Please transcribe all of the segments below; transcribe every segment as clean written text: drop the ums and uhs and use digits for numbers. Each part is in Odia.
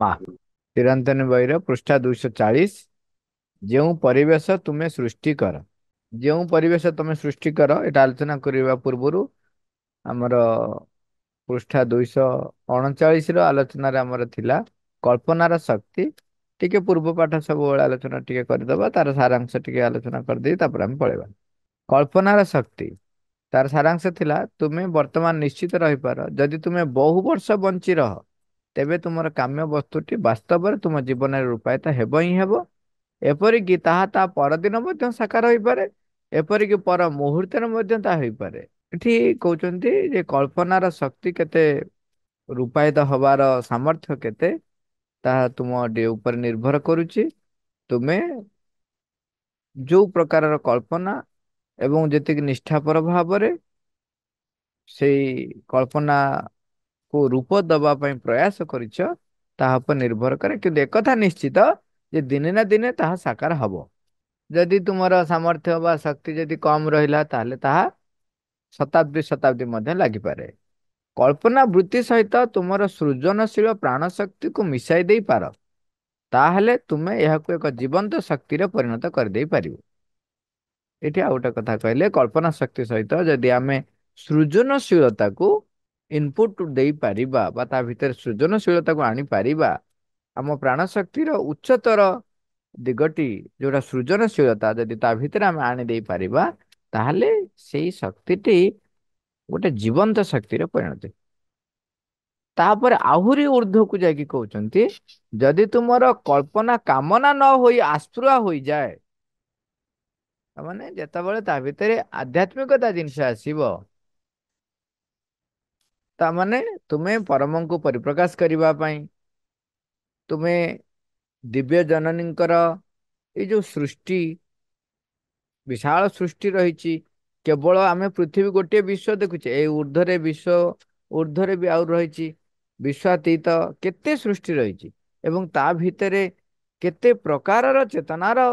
ମା ଚିରନ୍ତନ ବହିର ପୃଷ୍ଠା 240। ଯେଉଁ ପରିବେଶ ତୁମେ ସୃଷ୍ଟି କର। ଯେଉଁ ପରିବେଶ ତୁମେ ସୃଷ୍ଟି କର ଏଟା ଆଲୋଚନା କରିବା ପୂର୍ବରୁ ଆମର ପୃଷ୍ଠା 239 ର ଆଲୋଚନାରେ ଆମର ଥିଲା କଳ୍ପନାର ଶକ୍ତି। ଟିକେ ପୂର୍ବ ପାଠ ସବୁବେଳେ ଆଲୋଚନା ଟିକେ କରିଦବା, ତାର ସାରାଂଶ ଟିକେ ଆଲୋଚନା କରିଦେଇ ତାପରେ ଆମେ ପଳେଇବା। କଳ୍ପନାର ଶକ୍ତି, ତାର ସାରାଂଶ ଥିଲା ତୁମେ ବର୍ତ୍ତମାନ ନିଶ୍ଚିତ ରହିପାର ଯଦି ତୁମେ ବହୁ ବର୍ଷ ବଞ୍ଚି ରହ ତେବେ ତୁମର କାମ୍ୟ ବସ୍ତୁଟି ବାସ୍ତବରେ ତୁମ ଜୀବନରେ ରୂପାୟିତ ହେବ ହିଁ ହେବ। ଏପରିକି ତାହା ତା ପରଦିନ ମଧ୍ୟ ସାକାର ହୋଇପାରେ, ଏପରିକି ପର ମୁହୂର୍ତ୍ତରେ ମଧ୍ୟ ତାହା ହୋଇପାରେ। ଏଠି କହୁଛନ୍ତି ଯେ କଳ୍ପନାର ଶକ୍ତି କେତେ, ରୂପାୟିତ ହବାର ସାମର୍ଥ୍ୟ କେତେ, ତାହା ତୁମ ଉପରେ ନିର୍ଭର କରୁଛି। ତୁମେ ଯୋଉ ପ୍ରକାରର କଳ୍ପନା ଏବଂ ଯେତିକି ନିଷ୍ଠାପର ଭାବରେ ସେଇ କଳ୍ପନା କୁ ରୂପ ଦବା ପାଇଁ ପ୍ରୟାସ କରିଛ ତାହା ଉପରେ ନିର୍ଭର କରେ, କିନ୍ତୁ ଏକଥା ନିଶ୍ଚିତ ଯେ ଦିନେ ନା ଦିନେ ତାହା ସାକାର ହବ। ଯଦି ତୁମର ସାମର୍ଥ୍ୟ ବା ଶକ୍ତି ଯଦି କମ ରହିଲା ତାହେଲେ ତାହା ଶତାବ୍ଦୀ ଶତାବ୍ଦୀ ମଧ୍ୟ ଲାଗିପାରେ। କଳ୍ପନା ବୃତ୍ତି ସହିତ ତୁମର ସୃଜନଶୀଳ ପ୍ରାଣ ଶକ୍ତିକୁ ମିଶାଇ ଦେଇପାର, ତାହେଲେ ତୁମେ ଏହାକୁ ଏକ ଜୀବନ୍ତ ଶକ୍ତିରେ ପରିଣତ କରିଦେଇ ପାରିବ। ଏଠି ଆଉ ଗୋଟେ କଥା କହିଲେ, କଳ୍ପନା ଶକ୍ତି ସହିତ ଯଦି ଆମେ ସୃଜନଶୀଳତାକୁ ଇନପୁଟ ଦେଇପାରିବା ବା ତା ଭିତରେ ସୃଜନଶୀଳତାକୁ ଆଣିପାରିବା, ଆମ ପ୍ରାଣ ଶକ୍ତିର ଉଚ୍ଚତର ଦିଗଟି ଯୋଉଟା ସୃଜନଶୀଳତା ଯଦି ତା ଭିତରେ ଆମେ ଆଣି ଦେଇ ପାରିବା, ତାହେଲେ ସେଇ ଶକ୍ତିଟି ଗୋଟେ ଜୀବନ୍ତ ଶକ୍ତିରେ ପରିଣତ। ତାପରେ ଆହୁରି ଉର୍ଦ୍ଧ୍ୱକୁ ଯାଇକି କହୁଛନ୍ତି ଯଦି ତୁମର କଳ୍ପନା କାମନା ନ ହୋଇ ଆସ୍ପୃହା ହୋଇଯାଏ, ମାନେ ଯେତେବେଳେ ତା ଭିତରେ ଆଧ୍ୟାତ୍ମିକତା ଜିନିଷ ଆସିବ, ତାମାନେ ତୁମେ ପରମଙ୍କୁ ପରିପ୍ରକାଶ କରିବା ପାଇଁ, ତୁମେ ଦିବ୍ୟ ଜନନୀଙ୍କର ଏଇ ଯୋଉ ସୃଷ୍ଟି, ବିଶାଳ ସୃଷ୍ଟି ରହିଛି, କେବଳ ଆମେ ପୃଥିବୀ ଗୋଟିଏ ବିଶ୍ୱ ଦେଖୁଛେ, ଏଇ ଊର୍ଦ୍ଧ୍ୱରେ ବିଶ୍ୱ, ଊର୍ଦ୍ଧ୍ୱରେ ବି ଆଉ ରହିଛି ବିଶ୍ୱାତୀତ କେତେ ସୃଷ୍ଟି ରହିଛି ଏବଂ ତା ଭିତରେ କେତେ ପ୍ରକାରର ଚେତନାର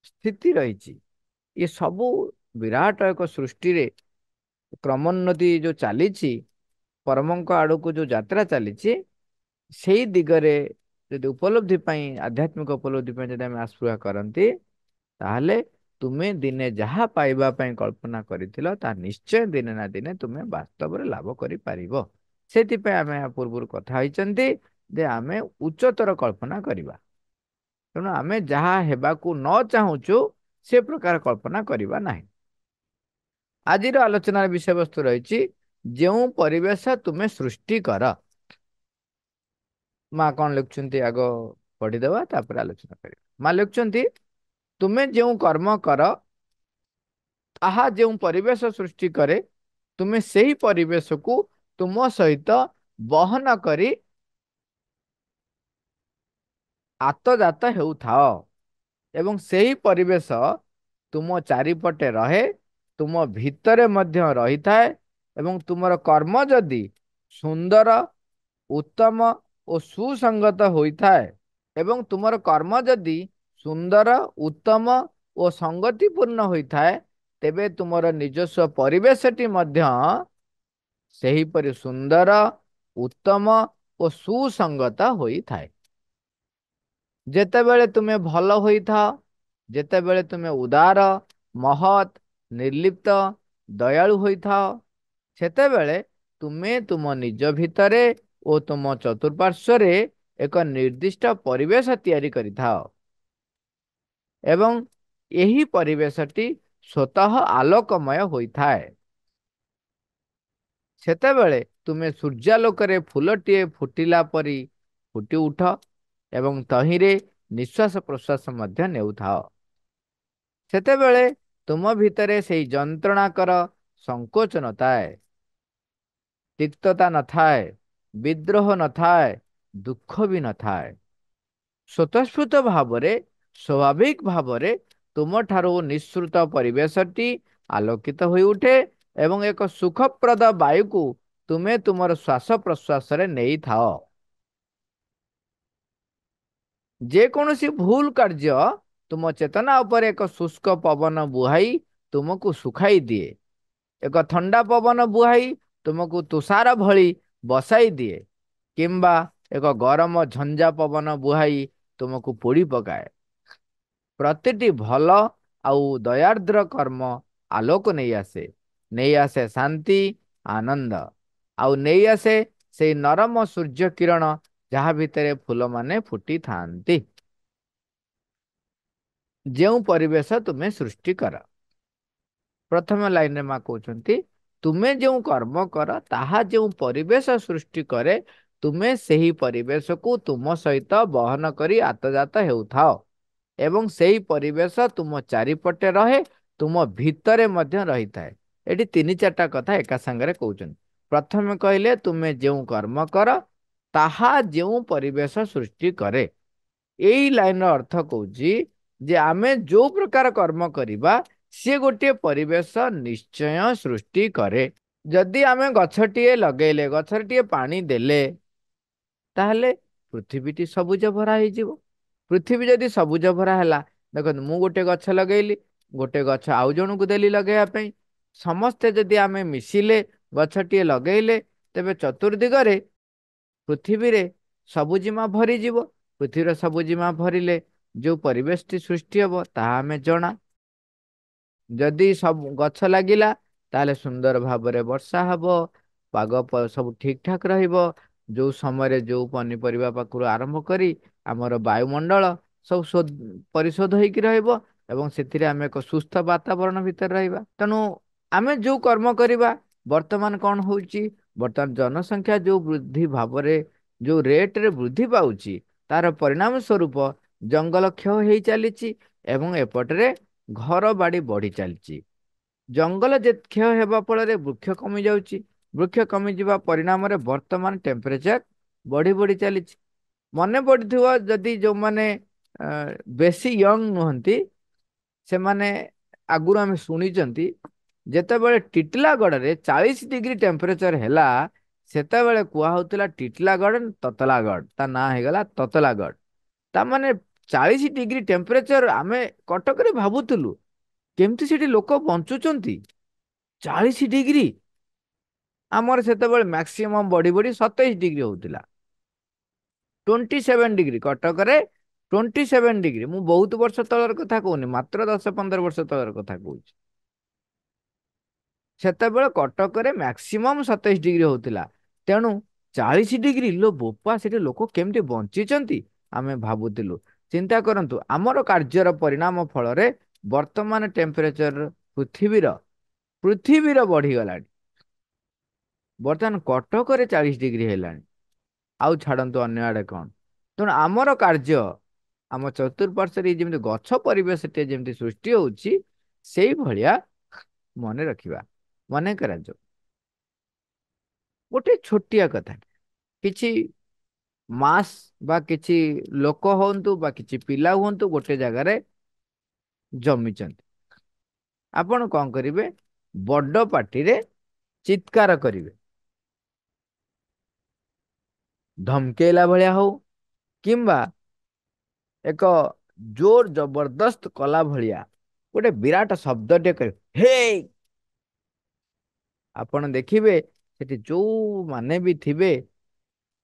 ସ୍ଥିତି ରହିଛି। ଏ ସବୁ ବିରାଟ ଏକ ସୃଷ୍ଟିରେ କ୍ରମୋନ୍ନତି ଯୋଉ ଚାଲିଛି, ପରମଙ୍କ ଆଡକୁ ଯୋଉ ଯାତ୍ରା ଚାଲିଛି, ସେଇ ଦିଗରେ ଯଦି ଉପଲବ୍ଧି ପାଇଁ, ଆଧ୍ୟାତ୍ମିକ ଉପଲବ୍ଧି ପାଇଁ ଯଦି ଆମେ ଆସ୍ପୃହା କରନ୍ତି, ତାହେଲେ ତୁମେ ଦିନେ ଯାହା ପାଇବା ପାଇଁ କଳ୍ପନା କରିଥିଲ ତାହା ନିଶ୍ଚୟ ଦିନେ ନା ଦିନେ ତୁମେ ବାସ୍ତବରେ ଲାଭ କରିପାରିବ। ସେଥିପାଇଁ ଆମେ ପୂର୍ବରୁ କଥା ହେଇଛନ୍ତି ଯେ ଆମେ ଉଚ୍ଚତର କଳ୍ପନା କରିବା। ତେଣୁ ଆମେ ଯାହା ହେବାକୁ ନ ଚାହୁଁଛୁ ସେ ପ୍ରକାର କଳ୍ପନା କରିବା ନାହିଁ। ଆଜିର ଆଲୋଚନାର ବିଷୟବସ୍ତୁ ରହିଛି ଯେଉଁ ପରିବେଶ ତୁମେ ସୃଷ୍ଟି କର। ମା କଣ ଲେଖୁଛନ୍ତି ଆଗ ପଢିଦେବା, ତାପରେ ଆଲୋଚନା କରିବା। ମା ଲେଖୁଛନ୍ତି ତୁମେ ଯେଉଁ କର୍ମ କର ତାହା ଯେଉଁ ପରିବେଶ ସୃଷ୍ଟି କରେ, ତୁମେ ସେହି ପରିବେଶକୁ ତୁମ ସହିତ ବହନ କରି ଆତଯାତ ହେଉଥାଅ ଏବଂ ସେହି ପରିବେଶ ତୁମ ଚାରିପଟେ ରହେ, ତୁମ ଭିତରେ ମଧ୍ୟ ରହିଥାଏ ଏବଂ ତୁମର କର୍ମ ଯଦି ସୁନ୍ଦର, ଉତ୍ତମ ଓ ସୁସଙ୍ଗତ ହୋଇଥାଏ, ଏବଂ ତୁମର କର୍ମ ଯଦି ସୁନ୍ଦର, ଉତ୍ତମ ଓ ସଙ୍ଗତିପୂର୍ଣ୍ଣ ହୋଇଥାଏ, ତେବେ ତୁମର ନିଜସ୍ୱ ପରିବେଶଟି ମଧ୍ୟ ସେହିପରି ସୁନ୍ଦର, ଉତ୍ତମ ଓ ସୁସଙ୍ଗତ ହୋଇଥାଏ। ଯେତେବେଳେ ତୁମେ ଭଲ ହୋଇଥାଅ, ଯେତେବେଳେ ତୁମେ ଉଦାର, ମହତ୍, ନିର୍ଲିପ୍ତ, ଦୟାଳୁ ହୋଇଥାଅ, ସେତେବେଳେ ତୁମେ ତୁମ ନିଜ ଭିତରେ ଓ ତୁମ ଚତୁଃପାର୍ଶ୍ୱରେ ଏକ ନିର୍ଦ୍ଦିଷ୍ଟ ପରିବେଶ ତିଆରି କରିଥାଅ ଏବଂ ଏହି ପରିବେଶଟି ସ୍ୱତଃ ଆଲୋକମୟ ହୋଇଥାଏ। ସେତେବେଳେ ତୁମେ ସୂର୍ଯ୍ୟାଲୋକରେ ଫୁଲଟିଏ ଫୁଟିଲା ପରି ଫୁଟି ଉଠ ଏବଂ ତହିଁରେ ନିଶ୍ୱାସ ପ୍ରଶ୍ୱାସ ମଧ୍ୟ ନେଉଥାଅ। ସେତେବେଳେ ତୁମ ଭିତରେ ସେଇ ଯନ୍ତ୍ରଣାକର ସଂକୋଚ ନଥାଏ, ତିକ୍ତତା ନଥାଏ, ବିଦ୍ରୋହ ନଥାଏ, ଦୁଃଖ ବି ନଥାଏ। ସ୍ୱତଃସ୍ଫୂର୍ତ୍ତ ଭାବରେ, ସ୍ୱାଭାବିକ ଭାବରେ ତୁମଠାରୁ ନିଃସୃତ ପରିବେଶଟି ଆଲୋକିତ ହୋଇ ଉଠେ ଏବଂ ଏକ ସୁଖପ୍ରଦ ବାୟୁକୁ ତୁମେ ତୁମର ଶ୍ୱାସ ପ୍ରଶ୍ୱାସରେ ନେଇଥାଅ। ଯେକୌଣସି ଭୁଲ କାର୍ଯ୍ୟ ତୁମ ଚେତନା ଉପରେ ଏକ ଶୁଷ୍କ ପବନ ବୁହାଇ ତୁମକୁ ଶୁଖାଇ ଦିଏ, ଏକ ଥଣ୍ଡା ପବନ ବୁହାଇ ତୁମକୁ ତୁଷାର ଭଳି ବସାଇ ଦିଏ, କିମ୍ବା ଏକ ଗରମ ଝଞ୍ଜା ପବନ ବୁହାଇ ତୁମକୁ ପୋଡ଼ି ପକାଏ। ପ୍ରତିଟି ଭଲ ଆଉ ଦୟାର୍ଦ୍ର କର୍ମ ଆଲୋକ ନେଇ ଆସେ ଶାନ୍ତି, ଆନନ୍ଦ, ଆଉ ନେଇ ଆସେ ସେଇ ନରମ ସୂର୍ଯ୍ୟ କିରଣ ଯାହା ଭିତରେ ଫୁଲମାନେ ଫୁଟିଥାନ୍ତି। ଯେଉଁ ପରିବେଶ ତୁମେ ସୃଷ୍ଟି କର। ପ୍ରଥମ ଲାଇନରେ ମା କହୁଛନ୍ତି, ତୁମେ ଯେଉଁ କର୍ମ କର ତାହା ଯେଉଁ ପରିବେଶ ସୃଷ୍ଟି କରେ, ତୁମେ ସେହି ପରିବେଶକୁ ତୁମ ସହିତ ବହନ କରି ଆତଯାତ ହେଉଥାଅ ଏବଂ ସେହି ପରିବେଶ ତୁମ ଚାରିପଟେ ରହେ, ତୁମ ଭିତରେ ମଧ୍ୟ ରହିଥାଏ। ଏଠି ତିନି ଚାରିଟା କଥା ଏକା ସାଙ୍ଗରେ କହୁଛନ୍ତି। ପ୍ରଥମେ କହିଲେ, ତୁମେ ଯେଉଁ କର୍ମ କର ତାହା ଯେଉଁ ପରିବେଶ ସୃଷ୍ଟି କରେ। ଏଇ ଲାଇନର ଅର୍ଥ କହୁଛି ଯେ ଆମେ ଯୋଉ ପ୍ରକାର କର୍ମ କରିବା ସିଏ ଗୋଟିଏ ପରିବେଶ ନିଶ୍ଚୟ ସୃଷ୍ଟି କରେ। ଯଦି ଆମେ ଗଛଟିଏ ଲଗେଇଲେ, ଗଛରେ ଟିକେ ପାଣି ଦେଲେ, ତାହେଲେ ପୃଥିବୀଟି ସବୁଜ ଭରା ହେଇଯିବ। ପୃଥିବୀ ଯଦି ସବୁଜ ଭରା ହେଲା, ଦେଖନ୍ତୁ ମୁଁ ଗୋଟେ ଗଛ ଲଗେଇଲି, ଗୋଟେ ଗଛ ଆଉ ଜଣକୁ ଦେଲି ଲଗେଇବା ପାଇଁ, ସମସ୍ତେ ଯଦି ଆମେ ମିଶିଲେ ଗଛଟିଏ ଲଗେଇଲେ, ତେବେ ଚତୁର୍ଦିଗରେ ପୃଥିବୀରେ ସବୁଜିମା ଭରିଯିବ। ପୃଥିବୀର ସବୁଜିମା ଭରିଲେ ଯୋଉ ପରିବେଶଟି ସୃଷ୍ଟି ହବ ତାହା ଆମେ ଜଣା। ଯଦି ସବୁ ଗଛ ଲାଗିଲା ତାହେଲେ ସୁନ୍ଦର ଭାବରେ ବର୍ଷା ହବ, ସବୁ ଠିକ ଠାକ ରହିବ। ଯୋଉ ସମୟରେ ଯୋଉ ପନିପରିବା ପାଖରୁ ଆରମ୍ଭ କରି ଆମର ବାୟୁମଣ୍ଡଳ ସବୁ ପରିଶୋଧ ହେଇକି ରହିବ ଏବଂ ସେଥିରେ ଆମେ ଏକ ସୁସ୍ଥ ବାତାବରଣ ଭିତରେ ରହିବା। ତେଣୁ ଆମେ ଯୋଉ କର୍ମ କରିବା, ବର୍ତ୍ତମାନ କଣ ହଉଛି, ବର୍ତ୍ତମାନ ଜନସଂଖ୍ୟା ଯୋଉ ବୃଦ୍ଧି ଭାବରେ ଯୋଉ ରେଟରେ ବୃଦ୍ଧି ପାଉଛି, ତାର ପରିଣାମ ସ୍ୱରୂପ ଜଙ୍ଗଲ କ୍ଷୟ ହେଇ ଚାଲିଛି ଏବଂ ଏପଟରେ ଘର ବାଡି ବଢି ଚାଲିଛି। ଜଙ୍ଗଲ କ୍ଷୟ ହେବା ଫଳରେ ବୃକ୍ଷ କମି ଯାଉଛି। ବୃକ୍ଷ କମିଯିବା ପରିଣାମରେ ବର୍ତ୍ତମାନ ଟେମ୍ପରେଚର ବଢି ବଢି ଚାଲିଛି। ମନେ ପଡିଥିବ, ଯଦି ଯୋଉମାନେ ବେଶୀ ୟଙ୍ଗ ନୁହନ୍ତି, ସେମାନେ ଆଗରୁ ଆମେ ଶୁଣିଛନ୍ତି, ଯେତେବେଳେ ଟିଟିଲାଗଡରେ 40 ଡିଗ୍ରୀ ଟେମ୍ପରେଚର ହେଲା, ସେତେବେଳେ କୁହା ହଉଥିଲା ଟିଟିଲାଗଡ଼ ତତଲାଗଡ଼, ତା ନାଁ ହେଇଗଲା ତତଲାଗଡ଼। ତାମାନେ 40 ଡିଗ୍ରୀ ଟେମ୍ପରେଚର ଆମେ କଟକରେ ଭାବୁଥିଲୁ କେମିତି ସେଠି ଲୋକ ବଞ୍ଚୁଛନ୍ତି। 40 ଡିଗ୍ରୀ, ଆମର ସେତେବେଳେ ମ୍ୟାକ୍ସିମମ୍ ବଢି ବଢି 27 ଡିଗ୍ରୀ ହଉଥିଲା। 27 ଡିଗ୍ରୀ କଟକରେ, 27 ଡିଗ୍ରୀ। ମୁଁ ବହୁତ ବର୍ଷ ତଳର କଥା କହୁନି, ମାତ୍ର 10-15 ବର୍ଷ ତଳର କଥା କହୁଛି। ସେତେବେଳେ କଟକରେ ମ୍ୟାକ୍ସିମମ୍ 27 ଡିଗ୍ରୀ ହଉଥିଲା। ତେଣୁ 40 ଡିଗ୍ରୀ, ଲୋ ବୋପା, ସେଠି ଲୋକ କେମିତି ବଞ୍ଚିଛନ୍ତି ଆମେ ଭାବୁଥିଲୁ। ଚିନ୍ତା କରନ୍ତୁ, ଆମର କାର୍ଯ୍ୟର ପରିଣାମ ଫଳରେ ବର୍ତ୍ତମାନ ଟେମ୍ପରେଚର ପୃଥିବୀର ବଢିଗଲାଣି। ବର୍ତ୍ତମାନ କଟକରେ 40 ଡିଗ୍ରୀ ହେଲାଣି, ଆଉ ଛାଡନ୍ତୁ ଅନ୍ୟ ଆଡେ କଣ। ତେଣୁ ଆମର କାର୍ଯ୍ୟ, ଆମ ଚତୁଃପାର୍ଶ୍ୱରେ ଯେମିତି ଗଛ ପରିବେଶଟେ ଯେମିତି ସୃଷ୍ଟି ହଉଛି, ସେଇଭଳିଆ ମନେ ରଖିବା। ମନେ କରାଯାଉ ଗୋଟେ ଛୋଟିଆ କଥା, କିଛି ମାସ୍ ବା କିଛି ଲୋକ ହୁଅନ୍ତୁ ବା କିଛି ପିଲା ହୁଅନ୍ତୁ ଗୋଟେ ଜାଗାରେ ଜମିଛନ୍ତି। ଆପଣ କଣ କରିବେ, ବଡ ପାଟିରେ ଚିତ୍କାର କରିବେ, ଧମକେଇଲା ଭଳିଆ ହଉ କିମ୍ବା ଏକ ଜୋର ଜବରଦସ୍ତ କଲା ଭଳିଆ ଗୋଟେ ବିରାଟ ଶବ୍ଦଟେ କରିବେ, ହେ। ଆପଣ ଦେଖିବେ ସେଠି ଯୋଉମାନେ ବି ଥିବେ,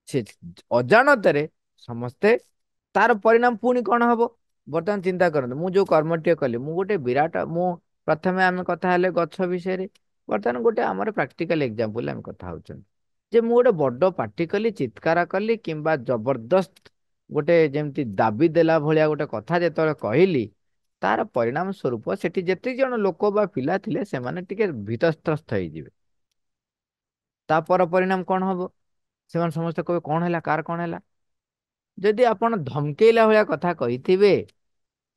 ସେ ଅଜାଣତରେ ସମସ୍ତେ, ତାର ପରିଣାମ ପୁଣି କଣ ହବ। ବର୍ତ୍ତମାନ ଚିନ୍ତା କରନ୍ତୁ, ମୁଁ ଯୋଉ କର୍ମଟିଏ କଲି, ମୁଁ ଗୋଟେ ବିରାଟ, ମୁଁ ପ୍ରଥମେ ଆମେ କଥା ହେଲେ ଗଛ ବିଷୟରେ, ବର୍ତ୍ତମାନ ଗୋଟେ ଆମର ପ୍ରାକ୍ଟିକାଲ ଏକ୍ଜାମ୍ପଲ ଆମେ କଥା ହଉଛନ୍ତି, ଯେ ମୁଁ ଗୋଟେ ବଡ ପାଟି କଲି, ଚିତ୍କାର କଲି କିମ୍ବା ଜବରଦସ୍ତ ଗୋଟେ ଯେମିତି ଦାବି ଦେଲା ଭଳିଆ ଗୋଟେ କଥା ଯେତେବେଳେ କହିଲି, ତାର ପରିଣାମ ସ୍ୱରୂପ ସେଠି ଯେତିକି ଜଣ ଲୋକ ବା ପିଲା ଥିଲେ ସେମାନେ ଟିକେ ଭୀତତ୍ରସ୍ତ ହେଇଯିବେ। ତାପର ପରିଣାମ କଣ ହବ, ସେମାନେ ସମସ୍ତେ କହିବେ କଣ ହେଲା, କାର କଣ ହେଲା। ଯଦି ଆପଣ ଧମକେଇଲା ଭଳିଆ କଥା କହିଥିବେ,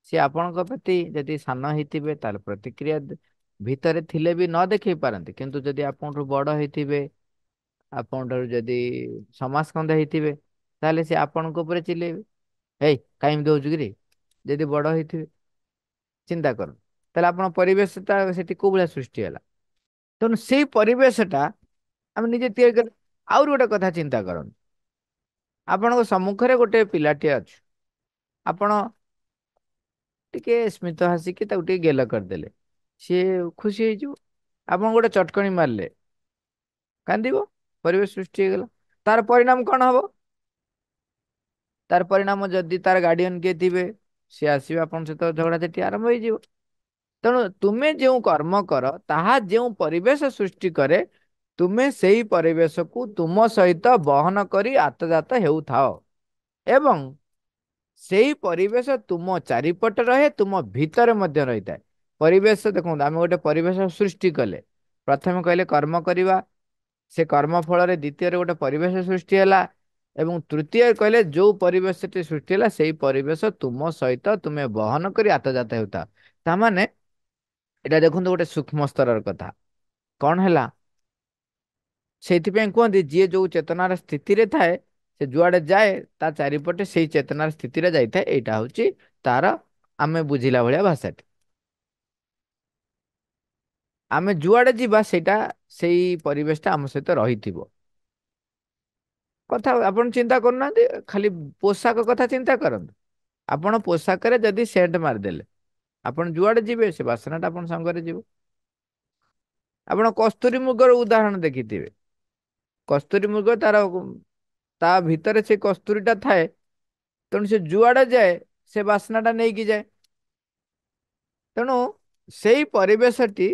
ସେ ଆପଣଙ୍କ ପ୍ରତି ଯଦି ସାନ ହେଇଥିବେ ତାହେଲେ ପ୍ରତିକ୍ରିୟା ଭିତରେ ଥିଲେ ବି ନ ଦେଖେଇ ପାରନ୍ତି, କିନ୍ତୁ ଯଦି ଆପଣଠୁ ବଡ ହେଇଥିବେ, ଆପଣଠାରୁ ଯଦି ସମାଜକନ୍ଦ ହେଇଥିବେ, ତାହେଲେ ସେ ଆପଣଙ୍କ ଉପରେ ଚିଲେଇବେ, ଏଇ କାହିଁ ଏମିତି ହଉଛୁ କିରେ। ଯଦି ବଡ ହେଇଥିବେ, ଚିନ୍ତା କର, ତାହେଲେ ଆପଣ ପରିବେଶଟା ସେଠି କୋଉ ଭଳିଆ ସୃଷ୍ଟି ହେଲା। ତେଣୁ ସେଇ ପରିବେଶଟା ଆମେ ନିଜେ ତିଆରି କରି। ଆହୁରି ଗୋଟେ କଥା ଚିନ୍ତା କରନ୍ତୁ, ଆପଣଙ୍କ ସମ୍ମୁଖରେ ଗୋଟେ ପିଲାଟିଏ ଅଛି, ଆପଣ ଟିକେ ସ୍ମିତ ହସିକି ତାକୁ ଟିକେ ଗେଲ କରିଦେଲେ, ସିଏ ଖୁସି ହେଇଯିବ। ଆପଣ ଗୋଟେ ଚଟକଣି ମାରିଲେ, କାନ୍ଦିବ, ପରିବେଶ ସୃଷ୍ଟି ହେଇଗଲା। ତାର ପରିଣାମ କଣ ହବ, ତାର ପରିଣାମ ଯଦି ତାର ଗାର୍ଡିଆନ କିଏ ଥିବେ ସିଏ ଆସିବେ ଆପଣଙ୍କ ସହିତ ଝଗଡା ଝାଟି ଆରମ୍ଭ ହେଇଯିବ। ତେଣୁ ତୁମେ ଯେଉଁ କର୍ମ କର ତାହା ଯେଉଁ ପରିବେଶ ସୃଷ୍ଟି କରେ ତୁମେ ସେଇ ପରିବେଶକୁ ତୁମ ସହିତ ବହନ କରି ଆତଯାତ ହେଉଥାଅ ଏବଂ ସେଇ ପରିବେଶ ତୁମ ଚାରିପଟେ ରହେ ତୁମ ଭିତରେ ମଧ୍ୟ ରହିଥାଏ। ପରିବେଶ ଦେଖନ୍ତୁ ଆମେ ଗୋଟେ ପରିବେଶ ସୃଷ୍ଟି କଲେ ପ୍ରଥମେ କହିଲେ କର୍ମ କରିବା ସେ କର୍ମ ଫଳରେ ଦ୍ୱିତୀୟରେ ଗୋଟେ ପରିବେଶ ସୃଷ୍ଟି ହେଲା ଏବଂ ତୃତୀୟ କହିଲେ ଯୋଉ ପରିବେଶଟି ସୃଷ୍ଟି ହେଲା ସେଇ ପରିବେଶ ତୁମ ସହିତ ତୁମେ ବହନ କରି ଆତଯାତ ହେଉଥାଅ। ତାମାନେ ଏଇଟା ଦେଖନ୍ତୁ ଗୋଟେ ସୂକ୍ଷ୍ମ ସ୍ତରର କଥା କଣ ହେଲା ସେଇଥିପାଇଁ କୁହନ୍ତି ଯିଏ ଯୋଉ ଚେତନାର ସ୍ଥିତିରେ ଥାଏ ସେ ଯୁଆଡେ ଯାଏ ତା ଚାରିପଟେ ସେଇ ଚେତନାର ସ୍ଥିତିରେ ଯାଇଥାଏ। ଏଇଟା ହଉଛି ତାର ଆମେ ବୁଝିଲା ଭଳିଆ ଭାଷାଟି। ଆମେ ଯୁଆଡେ ଯିବା ସେଇଟା ସେଇ ପରିବେଶଟା ଆମ ସହିତ ରହିଥିବ। କଥା ଆପଣ ଚିନ୍ତା କରୁନାହାନ୍ତି ଖାଲି ପୋଷାକ କଥା ଚିନ୍ତା କରନ୍ତୁ। ଆପଣ ପୋଷାକରେ ଯଦି ସେଣ୍ଟ ମାରିଦେଲେ ଆପଣ ଯୁଆଡେ ଯିବେ ସେ ବାସନାଟା ଆପଣ ସାଙ୍ଗରେ ଯିବ। ଆପଣ କସ୍ତୁରୀ ମୃଗର ଉଦାହରଣ ଦେଖିଥିବେ। କସ୍ତୁରୀ ମୃଗ ତା ଭିତରେ ସେ କସ୍ତୁରୀ ଟା ଥାଏ ତେଣୁ ସେ ଯୁଆଡେ ଯାଏ ସେ ବାସ୍ନା ଟା ନେଇକି ଯାଏ। ତେଣୁ ସେଇ ପରିବେଶଟି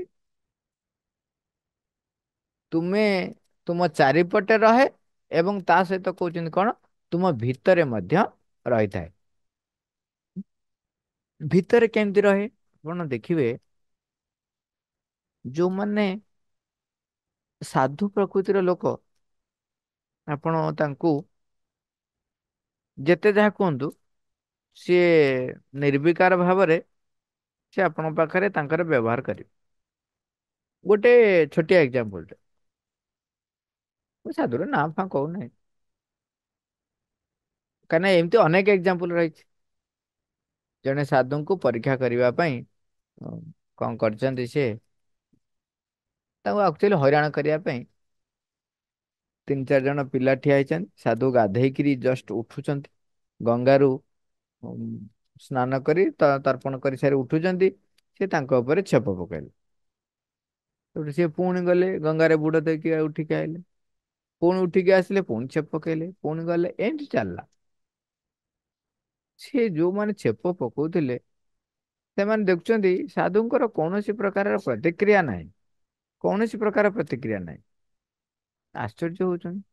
ତୁମେ ତୁମ ଚାରିପଟେ ରହେ ଏବଂ ତା ସହିତ କହୁଛନ୍ତି କଣ ତୁମ ଭିତରେ ମଧ୍ୟ ରହିଥାଏ। ଭିତରେ କେମିତି ରହେ ଆପଣ ଦେଖିବେ ଯୋଉମାନେ ସାଧୁ ପ୍ରକୃତିର ଲୋକ ଆପଣ ତାଙ୍କୁ ଯେତେ ଯାହା କୁହନ୍ତୁ ସିଏ ନିର୍ବିକାର ଭାବରେ ସେ ଆପଣଙ୍କ ପାଖରେ ତାଙ୍କର ବ୍ୟବହାର କରିବେ। ଗୋଟେ ଛୋଟିଆ ଏକ୍ଜାମ୍ପଲଟେ ମୁଁ ସାଧୁର ନାଁ ଫାଁ କହୁନାହିଁ କାହିଁକିନା ଏମିତି ଅନେକ ଏକ୍ଜାମ୍ପଲ ରହିଛି। ଜଣେ ସାଧୁଙ୍କୁ ପରୀକ୍ଷା କରିବା ପାଇଁ କଣ କରିଛନ୍ତି ସେ ତାଙ୍କୁ ଆକ୍ଚୁଆଲି ହଇରାଣ କରିବା ପାଇଁ ତିନି ଚାରି ଜଣ ପିଲା ଠିଆ ହେଇଛନ୍ତି ସାଧୁ ଗାଧେଇକିରି ଜଷ୍ଟ ଉଠୁଛନ୍ତି ଗଙ୍ଗାରୁ ଉମ୍, ସ୍ନାନ କରି ତର୍ପଣ କରି ସାରି ଉଠୁଛନ୍ତି ସେ ତାଙ୍କ ଉପରେ ଛେପ ପକେଇଲେ। ସେଠୁ ସିଏ ପୁଣି ଗଲେ ଗଙ୍ଗାରେ ବୁଡ ଦେଇକି ଉଠିକି ଆଇଲେ ପୁଣି ଉଠିକି ଆସିଲେ ପୁଣି ଛେପ ପକେଇଲେ ପୁଣି ଗଲେ ଏମିତି ଚାଲିଲା। ସିଏ ଯୋଉମାନେ ଛେପ ପକଉଥିଲେ ସେମାନେ ଦେଖୁଛନ୍ତି ସାଧୁଙ୍କର କୌଣସି ପ୍ରକାରର ପ୍ରତିକ୍ରିୟା ନାହିଁ। କୌଣସି ପ୍ରକାର ପ୍ରତିକ୍ରିୟା ନାହିଁ ଆଶ୍ଚର୍ଯ୍ୟ ହଉଛନ୍ତି।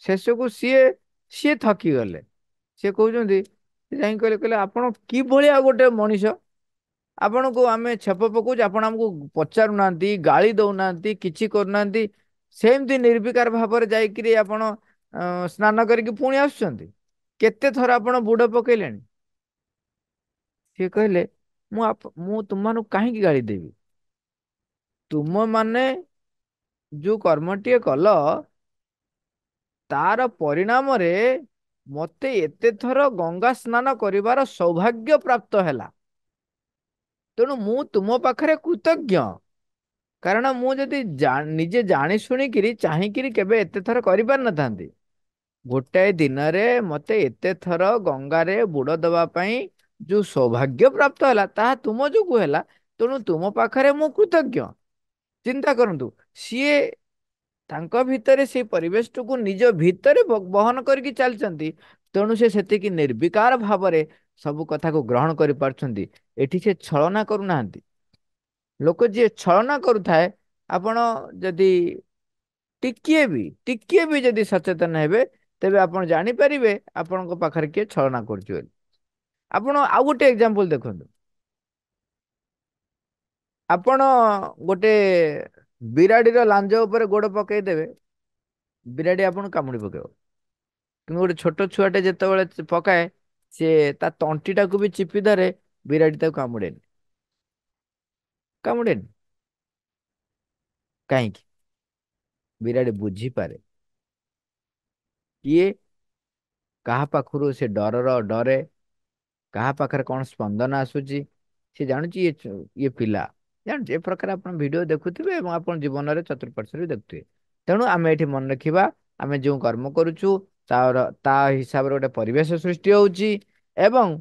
ଶେଷକୁ ସିଏ ସିଏ ଥକି ଗଲେ। ସିଏ କହୁଛନ୍ତି ସେ ଯାଇକି କହିଲେ ଆପଣ କିଭଳିଆ ଗୋଟେ ମଣିଷ ଆପଣଙ୍କୁ ଆମେ ଛେପ ପକଉଛୁ ଆପଣ ଆମକୁ ପଚାରୁନାହାନ୍ତି ଗାଳି ଦଉନାହାନ୍ତି କିଛି କରୁନାହାନ୍ତି ସେମିତି ନିର୍ବିକାର ଭାବରେ ଯାଇକିରି ଆପଣ ସ୍ନାନ କରିକି ପୁଣି ଆସୁଛନ୍ତି। କେତେ ଥର ଆପଣ ବୁଡ ପକେଇଲେଣି? ସିଏ କହିଲେ ମୁଁ ତୁମମାନଙ୍କୁ କାହିଁକି ଗାଳି ଦେବି? ତୁମ ମାନେ ଯୋଉ କର୍ମଟିଏ କଲ ତାର ପରିଣାମରେ ମୋତେ ଏତେ ଥର ଗଙ୍ଗା ସ୍ନାନ କରିବାର ସୌଭାଗ୍ୟ ପ୍ରାପ୍ତ ହେଲା। ତେଣୁ ମୁଁ ତୁମ ପାଖରେ କୃତଜ୍ଞ। କାରଣ ମୁଁ ଯଦି ନିଜେ ଜାଣି ଶୁଣିକିରି ଚାହିଁକିରି କେବେ ଏତେ ଥର କରିପାରିନଥାନ୍ତି। ଗୋଟାଏ ଦିନରେ ମତେ ଏତେ ଥର ଗଙ୍ଗାରେ ବୁଡ ଦବା ପାଇଁ ଯୋଉ ସୌଭାଗ୍ୟ ପ୍ରାପ୍ତ ହେଲା ତାହା ତୁମ ଯୋଗୁ ହେଲା ତେଣୁ ତୁମ ପାଖରେ ମୁଁ କୃତଜ୍ଞ। ଚିନ୍ତା କରନ୍ତୁ ସିଏ ତାଙ୍କ ଭିତରେ ସେଇ ପରିବେଶଟିକୁ ନିଜ ଭିତରେ ବହନ କରିକି ଚାଲିଛନ୍ତି। ତେଣୁ ସେ ସେତିକି ନିର୍ବିକାର ଭାବରେ ସବୁ କଥାକୁ ଗ୍ରହଣ କରିପାରୁଛନ୍ତି। ଏଠି ସେ ଛଳନା କରୁନାହାନ୍ତି। ଲୋକ ଯିଏ ଛଳନା କରୁଥାଏ ଆପଣ ଯଦି ଟିକିଏ ବି ଯଦି ସଚେତନ ହେବେ ତେବେ ଆପଣ ଜାଣିପାରିବେ ଆପଣଙ୍କ ପାଖରେ କିଏ ଛଳନା କରୁଛି ବୋଲି। ଆପଣ ଆଉ ଗୋଟେ ଏକ୍ଜାମ୍ପଲ ଦେଖନ୍ତୁ। ଆପଣ ଗୋଟେ ବିରାଡିର ଲାଞ୍ଜ ଉପରେ ଗୋଡ ପକେଇଦେବେ ବିରାଡି ଆପଣଙ୍କୁ କାମୁଡି ପକେଇବ। କିନ୍ତୁ ଗୋଟେ ଛୋଟ ଛୁଆଟେ ଯେତେବେଳେ ପକାଏ ସିଏ ତା ତଣ୍ଟି ଟାକୁ ବି ଚିପି ଧରେ ବିରାଡି ତାକୁ କାମୁଡେନି। କାମୁଡେନି କାହିଁକି? ବିରାଡ଼ି ବୁଝିପାରେ କିଏ କାହା ପାଖରୁ ସେ ଡରେ କାହା ପାଖରେ କଣ ସ୍ପନ୍ଦନ ଆସୁଛି ସେ ଜାଣୁଛି ଇଏ ପିଲା ଜାଣୁଛି ଏ ପ୍ରକାର ଆପଣ ଭିଡିଓ ଦେଖୁଥିବେ ଏବଂ ଆପଣ ଜୀବନରେ ଚତୁଃପାର୍ଶ୍ଵରେ ବି ଦେଖୁଥିବେ। ତେଣୁ ଆମେ ଏଠି ମନେ ରଖିବା ଆମେ ଯୋଉ କର୍ମ କରୁଛୁ ତା ହିସାବରେ ଗୋଟେ ପରିବେଶ ସୃଷ୍ଟି ହଉଛି ଏବଂ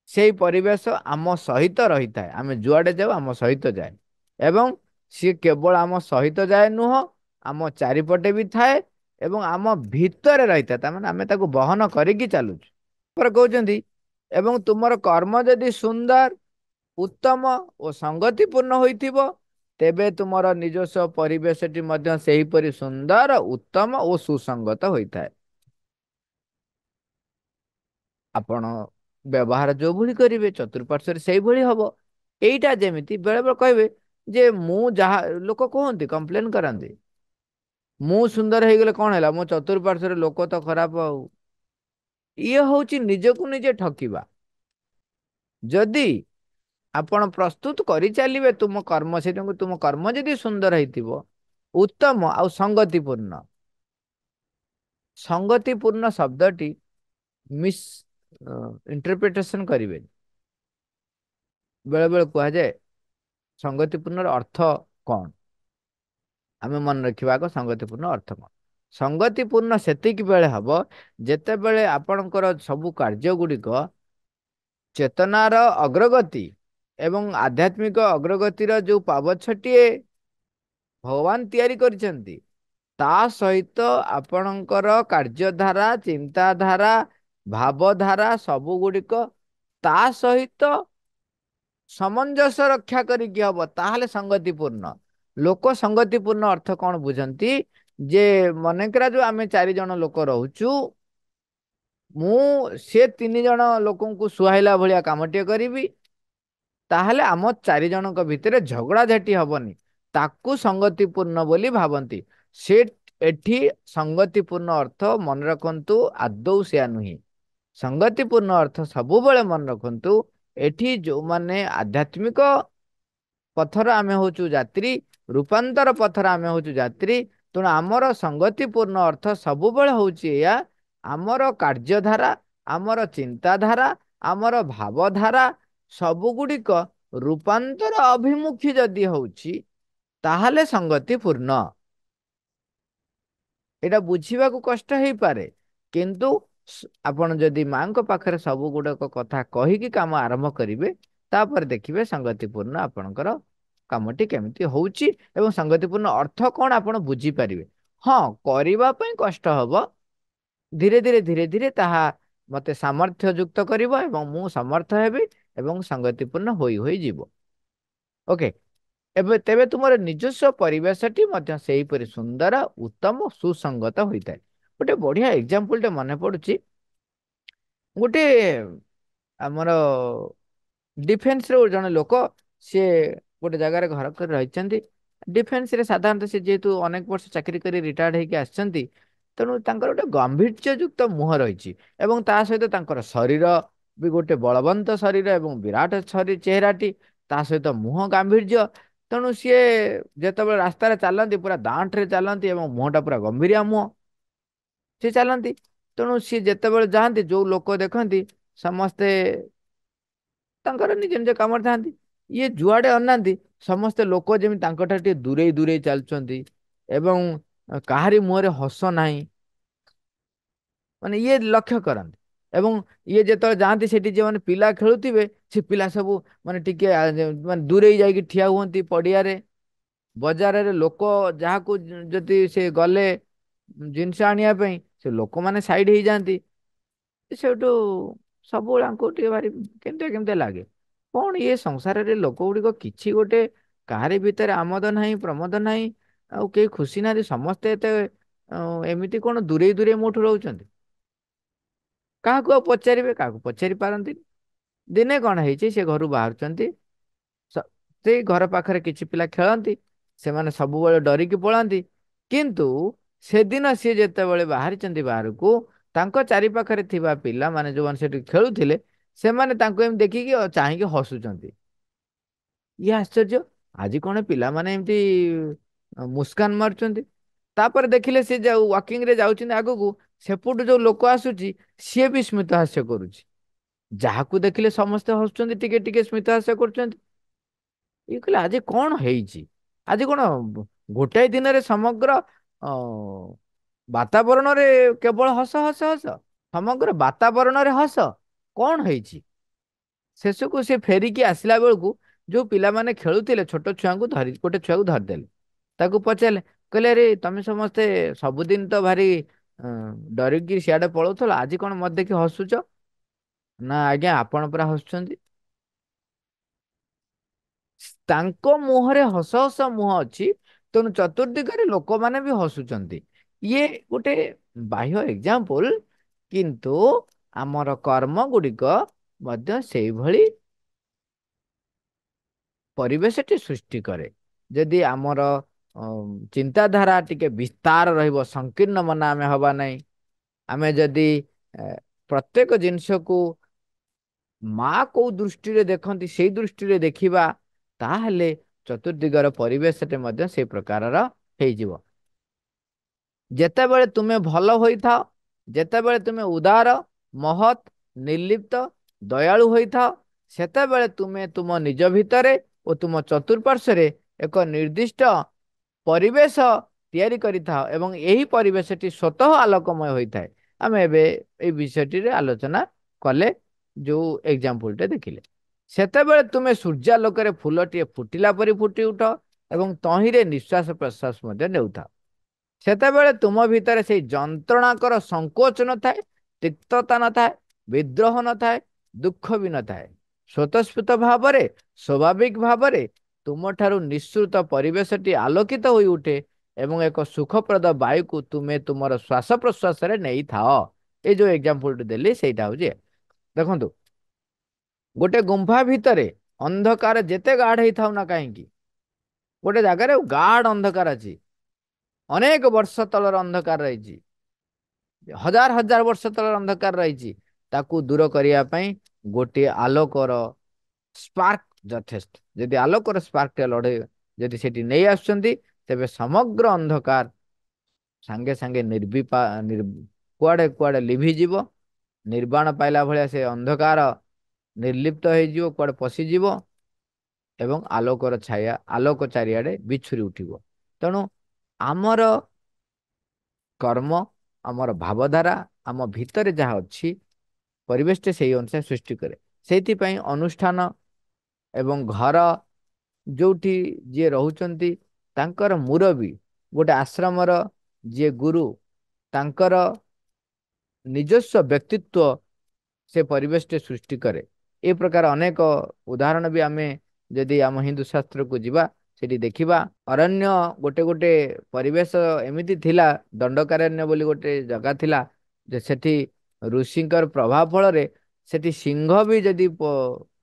ସେଇ ପରିବେଶ ଆମ ସହିତ ରହିଥାଏ ଆମେ ଯୁଆଡେ ଯାଉ ଆମ ସହିତ ଯାଏ। ଏବଂ ସିଏ କେବଳ ଆମ ସହିତ ଯାଏ ନୁହଁ ଆମ ଚାରିପଟେ ବି ଥାଏ ଏବଂ ଆମ ଭିତରେ ରହିଥାଏ ତାମାନେ ଆମେ ତାକୁ ବହନ କରିକି ଚାଲୁଛୁ। पर कहते ଏବଂ ତୁମର କର୍ମ ଯଦି ସୁନ୍ଦର ଉତ୍ତମ ଓ ସଙ୍ଗତିପୂର୍ଣ୍ଣ ହୋଇଥିବ ତେବେ ତୁମର ନିଜସ୍ୱ ପରିବେଶଟି ମଧ୍ୟ ସେହିପରି ସୁନ୍ଦର ଉତ୍ତମ ଓ ସୁସଙ୍ଗତ ହୋଇଥାଏ। ଆପଣ ବ୍ୟବହାର ଯୋଉଭଳି କରିବେ ଚତୁଃପାର୍ଶ୍ଵରେ ସେଇଭଳି ହବ। ଏଇଟା ଯେମିତି ବେଳେ ବେଳେ କହିବେ ଯେ ମୁଁ ଯାହା ଲୋକ କୁହନ୍ତି କମ୍ପ୍ଲେନ କରନ୍ତି ମୁଁ ସୁନ୍ଦର ହେଇଗଲେ କଣ ହେଲା ମୋ ଚତୁଃପାର୍ଶ୍ଵରେ ଲୋକ ତ ଖରାପ ଆଉ। ଇଏ ହଉଛି ନିଜକୁ ନିଜେ ଠକିବା। ଯଦି ଆପଣ ପ୍ରସ୍ତୁତ କରିଚାଲିବେ ତୁମ କର୍ମ ସେଠକୁ ତୁମ କର୍ମ ଯଦି ସୁନ୍ଦର ହେଇଥିବ ଉତ୍ତମ ଆଉ ସଙ୍ଗତିପୂର୍ଣ୍ଣ। ସଙ୍ଗତିପୂର୍ଣ୍ଣ ଶବ୍ଦଟି ମିସ୍ ଇଣ୍ଟରପ୍ରିଟେସନ କରିବେନି। ବେଳେ ବେଳେ କୁହାଯାଏ ସଙ୍ଗତିପୂର୍ଣ୍ଣର ଅର୍ଥ କଣ? ଆମେ ମନେ ରଖିବା ଆଗ ସଙ୍ଗତିପୂର୍ଣ୍ଣ ଅର୍ଥ କଣ। ସଙ୍ଗତିପୂର୍ଣ୍ଣ ସେତିକି ବେଳେ ହବ ଯେତେବେଳେ ଆପଣଙ୍କର ସବୁ କାର୍ଯ୍ୟ ଗୁଡ଼ିକ ଚେତନାର ଅଗ୍ରଗତି ଏବଂ ଆଧ୍ୟାତ୍ମିକ ଅଗ୍ରଗତିର ଯୋଉ ପାବଛଟିଏ ଭଗବାନ ତିଆରି କରିଛନ୍ତି ତା ସହିତ ଆପଣଙ୍କର କାର୍ଯ୍ୟଧାରା ଚିନ୍ତାଧାରା ଭାବଧାରା ସବୁ ଗୁଡ଼ିକ ତା ସହିତ ସମଞ୍ଜସ୍ୟ ରକ୍ଷା କରିକି ହବ ତାହେଲେ ସଙ୍ଗତିପୂର୍ଣ୍ଣ। ଲୋକ ସଙ୍ଗତିପୂର୍ଣ୍ଣ ଅର୍ଥ କଣ ବୁଝନ୍ତି ଯେ ମନେକର ଯୋଉ ଆମେ 4 ଜଣ ଲୋକ ରହୁଛୁ ମୁଁ ସେ 3 ଜଣ ଲୋକଙ୍କୁ ସୁହାଇଲା ଭଳିଆ କାମଟିଏ କରିବି ତାହେଲେ ଆମ 4 ଜଣଙ୍କ ଭିତରେ ଝଗଡ଼ା ଝାଟି ହବନି ତାକୁ ସଙ୍ଗତିପୂର୍ଣ୍ଣ ବୋଲି ଭାବନ୍ତି। ସେ ଏଠି ସଙ୍ଗତିପୂର୍ଣ୍ଣ ଅର୍ଥ ମନେ ରଖନ୍ତୁ ଆଦୌ ସେୟା ନୁହେଁ। ସଙ୍ଗତିପୂର୍ଣ୍ଣ ଅର୍ଥ ସବୁବେଳେ ମନେ ରଖନ୍ତୁ ଏଠି ଯୋଉମାନେ ଆଧ୍ୟାତ୍ମିକ ପଥର ଆମେ ହଉଛୁ ଯାତ୍ରୀ ରୂପାନ୍ତର ପଥର ଆମେ ହଉଛୁ ଯାତ୍ରୀ। ତେଣୁ ଆମର ସଙ୍ଗତିପୂର୍ଣ୍ଣ ଅର୍ଥ ସବୁବେଳେ ହଉଛି ଏଇଆ ଆମର କାର୍ଯ୍ୟଧାରା ଆମର ଚିନ୍ତାଧାରା ଆମର ଭାବଧାରା ସବୁ ଗୁଡ଼ିକ ରୂପାନ୍ତର ଅଭିମୁଖୀ ଯଦି ହଉଛି ତାହେଲେ ସଙ୍ଗତିପୂର୍ଣ୍ଣ। ଏଇଟା ବୁଝିବାକୁ କଷ୍ଟ ହେଇପାରେ କିନ୍ତୁ ଆପଣ ଯଦି ମାଙ୍କ ପାଖରେ ସବୁ ଗୁଡ଼ାକ କଥା କହିକି କାମ ଆରମ୍ଭ କରିବେ ତାପରେ ଦେଖିବେ ସଙ୍ଗତିପୂର୍ଣ୍ଣ ଆପଣଙ୍କର କାମଟି କେମିତି ହଉଛି ଏବଂ ସଙ୍ଗତିପୂର୍ଣ୍ଣ ଅର୍ଥ କଣ ଆପଣ ବୁଝିପାରିବେ। ହଁ କରିବା ପାଇଁ କଷ୍ଟ ହବ ଧୀରେ ଧୀରେ ତାହା ମତେ ସାମର୍ଥ୍ୟ ଯୁକ୍ତ କରିବ ଏବଂ ମୁଁ ସମର୍ଥ ହେବି ଏବଂ ସଙ୍ଗତିପୂର୍ଣ୍ଣ ହୋଇ ଯିବ। ଓକେ। ଏବେ ତେବେ ତୁମର ନିଜସ୍ୱ ପରିବେଶଟି ମଧ୍ୟ ସେହିପରି ସୁନ୍ଦର ଉତ୍ତମ ସୁସଙ୍ଗତ ହୋଇଥାଏ। ଗୋଟେ ବଢିଆ ଏକ୍ଜାମ୍ପଲ ଟେ ମନେ ପଡୁଛି ଗୋଟେ ଆମର ଡିଫେନ୍ସ ର ଜଣେ ଲୋକ ସିଏ ଗୋଟେ ଜାଗାରେ ଘର କରି ରହିଛନ୍ତି। ଡିଫେନ୍ସ ରେ ସାଧାରଣତଃ ସେ ଯେହେତୁ ଅନେକ ବର୍ଷ ଚାକିରି କରି ରିଟାୟାର୍ଡ ହେଇକି ଆସିଛନ୍ତି ତେଣୁ ତାଙ୍କର ଗୋଟେ ଗାମ୍ଭୀର୍ଯ୍ୟ ଯୁକ୍ତ ମୁହଁ ରହିଛି ଏବଂ ତା ସହିତ ତାଙ୍କର ଶରୀର ବି ଗୋଟେ ବଳବନ୍ତ ଶରୀର ଏବଂ ବିରାଟ ଚେହେରାଟି ତା ସହିତ ମୁହଁ ଗାମ୍ଭୀର୍ଯ୍ୟ ତେଣୁ ସିଏ ଯେତେବେଳେ ରାସ୍ତାରେ ଚାଲନ୍ତି ପୁରା ଦାଣ୍ଟ ରେ ଚାଲନ୍ତି ଏବଂ ମୁହଁ ଟା ପୁରା ଗମ୍ଭୀରିଆ ମୁହଁ ସେ ଚାଲନ୍ତି। ତେଣୁ ସିଏ ଯେତେବେଳେ ଯାଆନ୍ତି ଯୋଉ ଲୋକ ଦେଖନ୍ତି ସମସ୍ତେ ତାଙ୍କର ନିଜ ନିଜ କାମରେ ଥାନ୍ତି ଇଏ ଯୁଆଡେ ଅନାନ୍ତି ସମସ୍ତେ ଲୋକ ଯେମିତି ତାଙ୍କ ଠାରୁ ଟିକେ ଦୂରେଇ ଚାଲୁଛନ୍ତି ଏବଂ କାହାରି ମୁହଁରେ ହସ ନାହିଁ ମାନେ ଇଏ ଲକ୍ଷ୍ୟ କରନ୍ତି ଏବଂ ଇଏ ଯେତେବେଳେ ଯାଆନ୍ତି ସେଠି ଯେଉଁମାନେ ପିଲା ଖେଳୁଥିବେ ସେ ପିଲା ସବୁ ମାନେ ଟିକେ ମାନେ ଦୂରେଇ ଯାଇକି ଠିଆ ହୁଅନ୍ତି ପଡିଆରେ ବଜାରରେ ଲୋକ ଯାହାକୁ ଯଦି ସେ ଗଲେ ଜିନିଷ ଆଣିବା ପାଇଁ ସେ ଲୋକମାନେ ସାଇଡ ହେଇଯାଆନ୍ତି ସେଇଠୁ ସବୁବେଳେ ଆଙ୍କୁ ଟିକେ ଭାରି କେମିତିଆ ଲାଗେ କଣ ଇଏ ସଂସାରରେ ଲୋକ ଗୁଡିକ କିଛି ଗୋଟେ କାହାରି ଭିତରେ ଆମୋଦ ନାହିଁ ପ୍ରମୋଦ ନାହିଁ ଆଉ କେହି ଖୁସି ନାହାନ୍ତି ସମସ୍ତେ ଏତେ ଏମିତି କଣ ଦୂରେଇ ମୋଠୁ ରହୁଛନ୍ତି। କାହାକୁ ଆଉ ପଚାରିବେ କାହାକୁ ପଚାରି ପାରନ୍ତି ଦିନେ କଣ ହେଇଛି ସେ ଘରୁ ବାହାରୁଛନ୍ତି ସେଇ ଘର ପାଖରେ କିଛି ପିଲା ଖେଳନ୍ତି ସେମାନେ ସବୁବେଳେ ଡରିକି ପଳାନ୍ତି କିନ୍ତୁ ସେଦିନ ସିଏ ଯେତେବେଳେ ବାହାରିଛନ୍ତି ବାହାରକୁ ତାଙ୍କ ଚାରି ପାଖରେ ଥିବା ପିଲାମାନେ ଯୋଉମାନେ ସେଠି ଖେଳୁଥିଲେ ସେମାନେ ତାଙ୍କୁ ଏମିତି ଦେଖିକି ଚାହିଁକି ହସୁଛନ୍ତି। ଇଏ ଆଶ୍ଚର୍ଯ୍ୟ ଆଜି କଣ ପିଲାମାନେ ଏମିତି ମୁସ୍କାନ ମାରୁଛନ୍ତି ତାପରେ ଦେଖିଲେ ସେ ଯୋଉ ୱାକିଂ ରେ ଯାଉଛନ୍ତି ଆଗକୁ ସେପଟୁ ଯୋଉ ଲୋକ ଆସୁଛି ସିଏ ବି ସ୍ମିତ ହାସ୍ୟ କରୁଛି ଯାହାକୁ ଦେଖିଲେ ସମସ୍ତେ ହସୁଛନ୍ତି ଟିକେ ଟିକେ ସ୍ମିତ ହାସ୍ୟ କରୁଛନ୍ତି। ଇଏ କହିଲେ ଆଜି କଣ ହେଇଛି ଆଜି କଣ ଗୋଟାଏ ଦିନରେ ସମଗ୍ର ଅ ବାତାବରଣରେ କେବଳ ହସ ସମଗ୍ର ବାତାବରଣରେ ହସ କଣ ହେଇଛି ଶେଷକୁ ସେ ଫେରିକି ଆସିଲା ବେଳକୁ ଯୋଉ ପିଲାମାନେ ଖେଳୁଥିଲେ ଛୋଟ ଛୁଆଙ୍କୁ ଗୋଟେ ଛୁଆକୁ ଧରିଦେଲେ ତାକୁ ପଚାରିଲେ କହିଲେ ଆରେ ତମେ ସମସ୍ତେ ସବୁଦିନ ତ ଭାରି ଡରିକି ସିଆଡେ ପଳଉଥିଲ ଆଜି କଣ ମତେ ଦେଖି ହସୁଛ ନା ଆଜ୍ଞା, ଆପଣ ପୁରା ହସୁଛନ୍ତି। ତାଙ୍କ ମୁହଁରେ ହସ ହସ ମୁହଁ ଅଛି, ତେଣୁ ଚତୁର୍ଦିଗରେ ଲୋକମାନେ ବି ହସୁଛନ୍ତି। ଇଏ ଗୋଟେ ବାହ୍ୟ ଏକ୍ଜାମ୍ପଲ, କିନ୍ତୁ ଆମର କର୍ମ ଗୁଡ଼ିକ ମଧ୍ୟ ସେଇଭଳି ପରିବେଶଟି ସୃଷ୍ଟି କରେ। ଯଦି ଆମର ଚିନ୍ତାଧାରା ଟିକେ ବିସ୍ତାର ରହିବ, ସଂକୀର୍ଣ୍ଣ ମନା ଆମେ ହବା ନାହିଁ। ଆମେ ଯଦି ପ୍ରତ୍ୟେକ ଜିନିଷକୁ ମା କୋଉ ଦୃଷ୍ଟିରେ ଦେଖନ୍ତି ସେଇ ଦୃଷ୍ଟିରେ ଦେଖିବା, ତାହେଲେ ଚତୁର୍ଦିଗର ପରିବେଶଟେ ମଧ୍ୟ ସେଇ ପ୍ରକାରର ହେଇଯିବ। ଯେତେବେଳେ ତୁମେ ଭଲ ହୋଇଥାଅ, ଯେତେବେଳେ ତୁମେ ଉଦାର, ମହତ୍, ନିର୍ଲିପ୍ତ, ଦୟାଳୁ ହୋଇଥାଅ, ସେତେବେଳେ ତୁମେ ତୁମ ନିଜ ଭିତରେ ଓ ତୁମ ଚତୁଃପାର୍ଶ୍ୱରେ ଏକ ନିର୍ଦ୍ଦିଷ୍ଟ ପରିବେଶ ତିଆରି କରିଥାଅ ଏବଂ ଏହି ପରିବେଶଟି ସ୍ୱତଃ ଆଲୋକମୟ ହୋଇଥାଏ। ଆମେ ଏବେ এই ବିଷୟଟିରେ ଆଲୋଚନା କଲେ, ଯୋଉ ଏକ୍ଜାମ୍ପଲଟେ ଦେଖିଲେ। ସେତେବେଳେ ତୁମେ ସୂର୍ଯ୍ୟାଲୋକରେ ଫୁଲଟିଏ ଫୁଟିଲା ପରି ଫୁଟି ଉଠ ଏବଂ ତହିଁରେ ନିଶ୍ୱାସ ପ୍ରଶ୍ୱାସ ମଧ୍ୟ ନେଉଥାଅ। ସେତେବେଳେ ତୁମ ଭିତରେ ସେଇ ଯନ୍ତ୍ରଣାକର ସଙ୍କୋଚ ନଥାଏ, ତିକ୍ତତା ନଥାଏ, ବିଦ୍ରୋହ ନଥାଏ, ଦୁଃଖ ବି ନଥାଏ। ସ୍ୱତଃସ୍ଫୂର୍ତ୍ତ ଭାବରେ, ସ୍ୱାଭାବିକ ଭାବରେ ତୁମଠାରୁ ନିଃସୃତ ପରିବେଶଟି ଆଲୋକିତ ହୋଇ ଉଠେ ଏବଂ ଏକ ସୁଖପ୍ରଦ ବାୟୁକୁ ତୁମେ ତୁମର ଶ୍ୱାସ ପ୍ରଶ୍ୱାସରେ ନେଇଥାଅ। ଏଇ ଯୋଉ ଏକ୍ଜାମ୍ପଲଟି ଦେଲି ସେଇଟା ହଉଛି। ଦେଖନ୍ତୁ, ଗୋଟେ ଗୁମ୍ଫା ଭିତରେ ଅନ୍ଧକାର ଯେତେ ଗାଢ ହେଇଥାଉ ନା କାହିଁକି, ଗୋଟେ ଜାଗାରେ ଗାଢ ଅନ୍ଧକାର ଅଛି, ଅନେକ ବର୍ଷ ତଳର ଅନ୍ଧକାର ରହିଛି, ହଜାର ହଜାର ବର୍ଷ ତଳର ଅନ୍ଧକାର ରହିଛି, ତାକୁ ଦୂର କରିବା ପାଇଁ ଗୋଟିଏ ଆଲୋକର ସ୍ପାର୍କ ଯଥେଷ୍ଟ। ଯଦି ଆଲୋକର ସ୍ପାର୍କଟେ ଲଢେଇ ଯଦି ସେଠି ନେଇ ଆସୁଛନ୍ତି, ତେବେ ସମଗ୍ର ଅନ୍ଧକାର ସାଙ୍ଗେ ସାଙ୍ଗେ କୁଆଡେ କୁଆଡେ ଲିଭିଯିବ। ନିର୍ବାଣ ପାଇଲା ଭଳିଆ ସେ ଅନ୍ଧକାର ନିର୍ଲିପ୍ତ ହେଇଯିବ, କୁଆଡେ ପଶିଯିବ ଏବଂ ଆଲୋକର ଛାୟା, ଆଲୋକ ଚାରିଆଡେ ବିଛୁରି ଉଠିବ। ତେଣୁ ଆମର କର୍ମ, ଆମର ଭାବଧାରା, ଆମ ଭିତରେ ଯାହା ଅଛି, ପରିବେଶଟେ ସେଇ ଅନୁସାରେ ସୃଷ୍ଟି କରେ। ସେଇଥିପାଇଁ ଅନୁଷ୍ଠାନ ଏବଂ ଘର, ଯୋଉଠି ଯିଏ ରହୁଛନ୍ତି, ତାଙ୍କର ମୁରବୀ, ଗୋଟେ ଆଶ୍ରମର ଯିଏ ଗୁରୁ, ତାଙ୍କର ନିଜସ୍ୱ ବ୍ୟକ୍ତିତ୍ୱ ସେ ପରିବେଶଟେ ସୃଷ୍ଟି କରେ। ଏ ପ୍ରକାର ଅନେକ ଉଦାହରଣ ବି ଆମେ ଯଦି ଆମ ହିନ୍ଦୁ ଶାସ୍ତ୍ରକୁ ଯିବା, ସେଠି ଦେଖିବା। ଅରଣ୍ୟ ଗୋଟେ ଗୋଟେ ପରିବେଶ ଏମିତି ଥିଲା, ଦଣ୍ଡକାରଣ୍ୟ ବୋଲି ଗୋଟେ ଜାଗା ଥିଲା, ଯେ ସେଠି ଋଷିଙ୍କର ପ୍ରଭାବ ଫଳରେ ସେଠି ସିଂହ ବି ଯଦି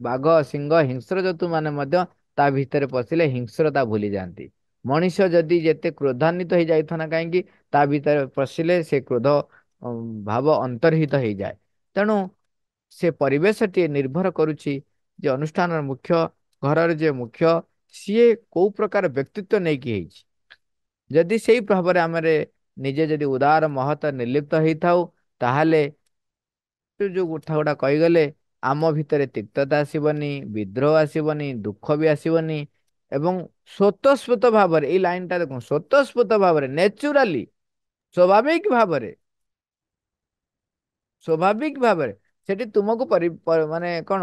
ବାଘ, ସିଂହ, ହିଂସ୍ର ଜନ୍ତୁ ମାନେ ମଧ୍ୟ ତା ଭିତରେ ପଶିଲେ ହିଂସ୍ରତା ଭୁଲି ଯାଆନ୍ତି। ମଣିଷ ଯଦି ଯେତେ କ୍ରୋଧାନ୍ୱିତ ହେଇଯାଇଥାଏ ନା କାହିଁକି, ତା ଭିତରେ ପଶିଲେ ସେ କ୍ରୋଧ ଭାବ ଅନ୍ତର୍ହିତ ହେଇଯାଏ। ତେଣୁ ସେ ପରିବେଶଟି ନିର୍ଭର କରୁଛି ଯେ ଅନୁଷ୍ଠାନର ମୁଖ୍ୟ, ଘରର ଯେ ମୁଖ୍ୟ, ସିଏ କୋଉ ପ୍ରକାର ବ୍ୟକ୍ତିତ୍ୱ ନେଇକି ହେଇଛି। ଯଦି ସେଇ ଭାବରେ ଆମେ ନିଜେ ଯଦି ଉଦାର, ମହତ, ନିର୍ଲିପ୍ତ ହେଇଥାଉ, ତାହେଲେ ଯୋଉ କଥା ଗୁଡା କହିଗଲେ, ଆମ ଭିତରେ ତିକ୍ତତା ଆସିବନି, ବିଦ୍ରୋହ ଆସିବନି, ଦୁଃଖ ବି ଆସିବନି ଏବଂ ସ୍ୱତଃସ୍ଫୂର୍ତ୍ତ ଭାବରେ, ଏଇ ଲାଇନଟା ଦେଖ, ସ୍ୱତଃସ୍ଫୂର୍ତ୍ତ ଭାବରେ, ନେଚୁରାଲି, ସ୍ୱାଭାବିକ ଭାବରେ, ସ୍ୱାଭାବିକ ଭାବରେ ସେଠି ତୁମକୁ ମାନେ କଣ,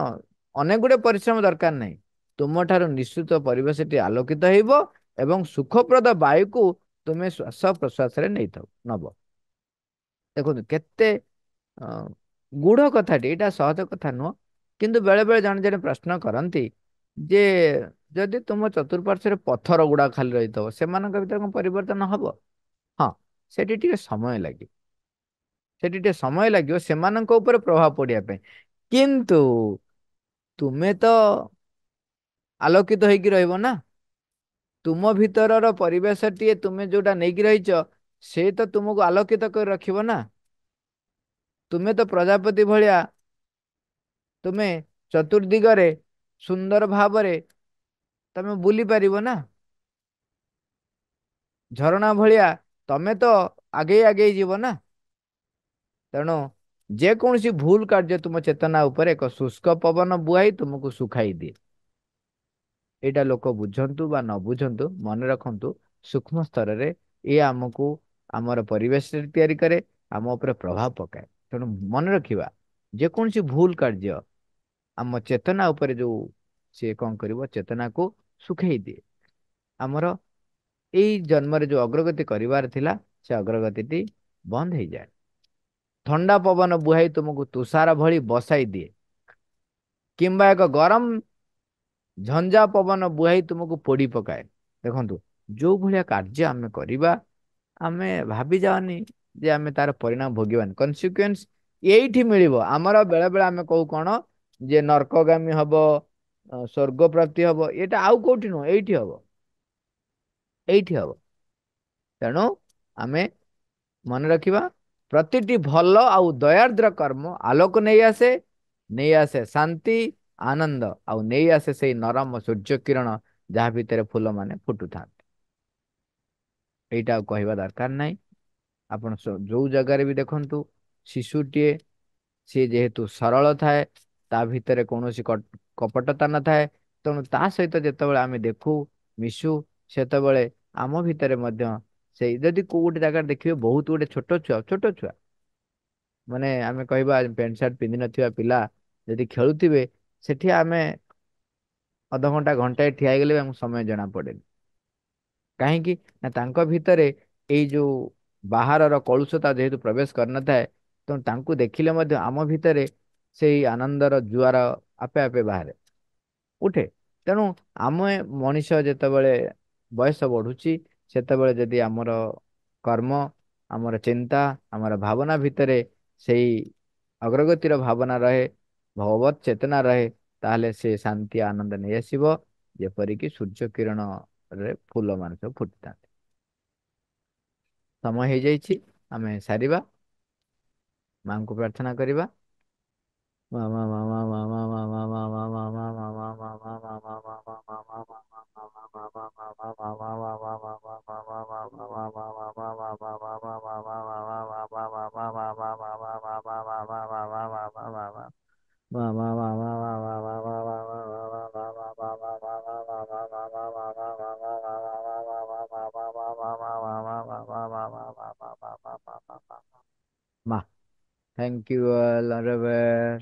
ଅନେକ ଗୁଡେ ପରିଶ୍ରମ ଦରକାର ନାହିଁ। ତୁମଠାରୁ ନିଶ୍ଚିତ ପରିବେଶଟି ଆଲୋକିତ ହେବ ଏବଂ ସୁଖପ୍ରଦ ବାୟୁକୁ ତୁମେ ଶ୍ୱାସ ପ୍ରଶ୍ୱାସରେ ନେଇଥାଉ ନବ। ଦେଖନ୍ତୁ କେତେ ଅ, ଗୂଢ କଥାଟି, ଏଇଟା ସହଜ କଥା ନୁହଁ। କିନ୍ତୁ ବେଳେ ବେଳେ ଜଣେ ଜଣେ ପ୍ରଶ୍ନ କରନ୍ତି ଯେ ଯଦି ତୁମ ଚତୁଃପାର୍ଶ୍ୱରେ ପଥର ଗୁଡା ଖାଲି ରହିଥିବ, ସେମାନଙ୍କ ଭିତରେ କଣ ପରିବର୍ତ୍ତନ ହବ? ହଁ, ସେଠି ଟିକେ ସମୟ ଲାଗିବ। ସେଠି ଟିକେ ସମୟ ଲାଗିବ ସେମାନଙ୍କ ଉପରେ ପ୍ରଭାବ ପଡିବା ପାଇଁ। କିନ୍ତୁ ତୁମେ ତ ଆଲୋକିତ ହେଇକି ରହିବ ନା। ତୁମ ଭିତରର ପରିବେଶଟିଏ ତୁମେ ଯୋଉଟା ନେଇକି ରହିଛ, ସେ ତ ତୁମକୁ ଆଲୋକିତ କରି ରଖିବ ନା। ତୁମେ ତ ପ୍ରଜାପତି ଭଳିଆ, ତୁମେ ଚତୁର୍ଦିଗରେ ସୁନ୍ଦର ଭାବରେ ତମେ ବୁଲି ପାରିବ ନା। ଝରଣା ଭଳିଆ ତମେ ତ ଆଗେଇ ଆଗେଇ ଯିବ ନା। ତେଣୁ ଯେକୌଣସି ଭୁଲ କାର୍ଯ୍ୟ ତୁମ ଚେତନା ଉପରେ ଏକ ଶୁଷ୍କ ପବନ ବୁହାଇ ତୁମକୁ ଶୁଖାଇ ଦିଏ। ଏଇଟା ଲୋକ ବୁଝନ୍ତୁ ବା ନ ବୁଝନ୍ତୁ, ମନେ ରଖନ୍ତୁ, ସୂକ୍ଷ୍ମ ସ୍ତରରେ ଇଏ ଆମକୁ ଆମର ପରିବେଶରେ ତିଆରି କରେ, ଆମ ଉପରେ ପ୍ରଭାବ ପକାଏ। ତେଣୁ ମନେ ରଖିବା, ଯେକୌଣସି ଭୁଲ କାର୍ଯ୍ୟ ଆମ ଚେତନା ଉପରେ ଯୋଉ ସିଏ କଣ କରିବ, ଚେତନାକୁ ଶୁଖେଇ ଦିଏ। ଆମର ଏଇ ଜନ୍ମରେ ଯୋଉ ଅଗ୍ରଗତି କରିବାର ଥିଲା, ସେ ଅଗ୍ରଗତିଟି ବନ୍ଦ ହେଇଯାଏ। ଥଣ୍ଡା ପବନ ବୁହାଇ ତୁମକୁ ତୁଷାର ଭଳି ବସାଇ ଦିଏ। କିମ୍ବା ଏକ ଗରମ ଝଞ୍ଜା ପବନ ବୁହାଇ ତୁମକୁ ପୋଡ଼ି ପକାଏ। ଦେଖନ୍ତୁ, ଯୋଉ ଭଳିଆ କାର୍ଯ୍ୟ ଆମେ କରିବା, ଆମେ ଭାବି ଯାଆନି ଯେ ଆମେ ତାର ପରିଣାମ ଭୋଗିବାନି। କନସିକ୍ୱେନ୍ସ ଏଇଠି ମିଳିବ ଆମର। ବେଳେ ବେଳେ ଆମେ କହୁ କଣ, ଯେ ନର୍କଗାମୀ ହବ, ସ୍ୱର୍ଗ ପ୍ରାପ୍ତି ହବ। ଏଇଟା ଆଉ କୋଉଠି ନୁହଁ, ଏଇଠି ହବ, ଏଇଠି ହବ। ତେଣୁ ଆମେ ମନେ ରଖିବା, ପ୍ରତିଟି ଭଲ ଆଉ ଦୟାର୍ଦ୍ର କର୍ମ ଆଲୋକ ନେଇ ଆସେ, ନେଇ ଆସେ ଶାନ୍ତି, ଆନନ୍ଦ, ଆଉ ନେଇ ଆସେ ସେଇ ନରମ ସୂର୍ଯ୍ୟ କିରଣ ଯାହା ଭିତରେ ଫୁଲମାନେ ଫୁଟୁଥାନ୍ତି। ଏଇଟା ଆଉ କହିବା ଦରକାର ନାହିଁ। ଆପଣ ଯୋଉ ଜାଗାରେ ବି ଦେଖନ୍ତୁ, ଶିଶୁଟିଏ, ସିଏ ଯେହେତୁ ସରଳ ଥାଏ, ତା ଭିତରେ କୌଣସି କପଟତା ନଥାଏ। ତେଣୁ ତା ସହିତ ଯେତେବେଳେ ଆମେ ଦେଖୁ, ମିଶୁ, ସେତେବେଳେ ଆମ ଭିତରେ ମଧ୍ୟ ସେଇ, ଯଦି କୋଉ ଗୋଟେ ଜାଗାରେ ଦେଖିବେ ବହୁତ ଗୋଟେ ଛୋଟ ଛୁଆ, ଛୋଟ ଛୁଆ ମାନେ ଆମେ କହିବା ପ୍ୟାଣ୍ଟ ସାର୍ଟ ପିନ୍ଧିନଥିବା ପିଲା ଯଦି ଖେଳୁଥିବେ, ସେଠି ଆମେ ଅଧଘଣ୍ଟା ଘଣ୍ଟାଏ ଠିଆ ହେଇଗଲେ ବି ଆମକୁ ସମୟ ଜଣା ପଡେନି। କାହିଁକି ନା ତାଙ୍କ ଭିତରେ ଏଇ ଯୋଉ ବାହାରର କଳୁଷତା ଯେହେତୁ ପ୍ରବେଶ କରିନଥାଏ, ତେଣୁ ତାଙ୍କୁ ଦେଖିଲେ ମଧ୍ୟ ଆମ ଭିତରେ ସେଇ ଆନନ୍ଦର ଜୁଆର ଆପେ ଆପେ ବାହାରେ, ଉଠେ। ତେଣୁ ଆମେ ମଣିଷ ଯେତେବେଳେ ବୟସ ବଢୁଛି, ସେତେବେଳେ ଯଦି ଆମର କର୍ମ, ଆମର ଚିନ୍ତା, ଆମର ଭାବନା ଭିତରେ ସେଇ ଅଗ୍ରଗତିର ଭାବନା ରହେ, ଭଗବତ ଚେତନା ରହେ, ତାହେଲେ ସେ ଶାନ୍ତି ଆନନ୍ଦ ନେଇ ଆସିବ। ଯେପରିକି ସୂର୍ଯ୍ୟ କିରଣରେ ଫୁଲ ମାନେ ସବୁ ଫୁଟିଥାନ୍ତି। ସମୟ ହେଇଯାଇଛି, ଆମେ ସାରିବା। ମାଙ୍କୁ ପ୍ରାର୍ଥନା କରିବା। Ma, thank you all, Araber.